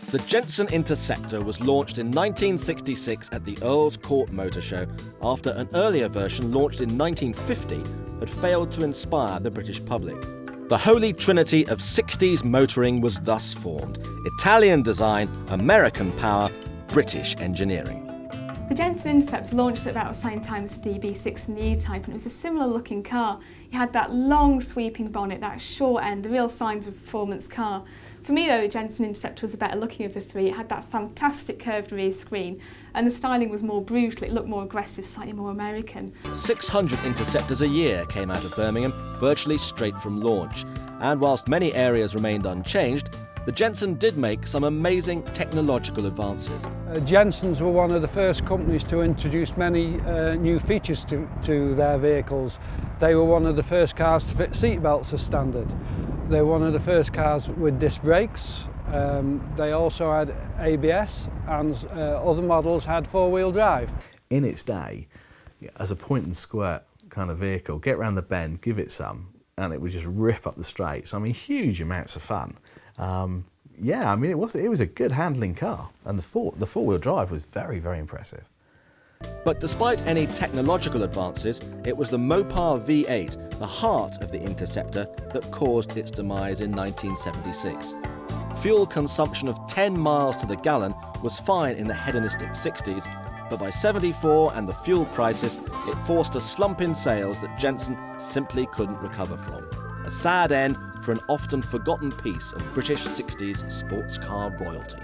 The Jensen Interceptor was launched in 1966 at the Earl's Court Motor Show after an earlier version launched in 1950 had failed to inspire the British public. The holy trinity of 60s motoring was thus formed: Italian design, American power, British engineering. The Jensen Interceptor launched at about the same time as the DB6 and the E-Type, and it was a similar looking car. It had that long sweeping bonnet, that short end, the real signs of a performance car. For me though, the Jensen Interceptor was the better looking of the three. It had that fantastic curved rear screen, and the styling was more brutal, it looked more aggressive, slightly more American. 600 Interceptors a year came out of Birmingham, virtually straight from launch. And whilst many areas remained unchanged, the Jensen did make some amazing technological advances. Jensens were one of the first companies to introduce many new features to their vehicles. They were one of the first cars to fit seat belts as standard. They were one of the first cars with disc brakes. They also had ABS, and other models had four-wheel drive. In its day, as a point and squirt kind of vehicle, get round the bend, give it some, and it would just rip up the straights. I mean, huge amounts of fun. Yeah, I mean, it was a good handling car, and the four-wheel drive was very, very impressive. But despite any technological advances, it was the Mopar V8, the heart of the Interceptor, that caused its demise in 1976. Fuel consumption of 10 miles to the gallon was fine in the hedonistic 60s, but by 74 and the fuel crisis, it forced a slump in sales that Jensen simply couldn't recover from. A sad end for an often forgotten piece of British 60s sports car royalty.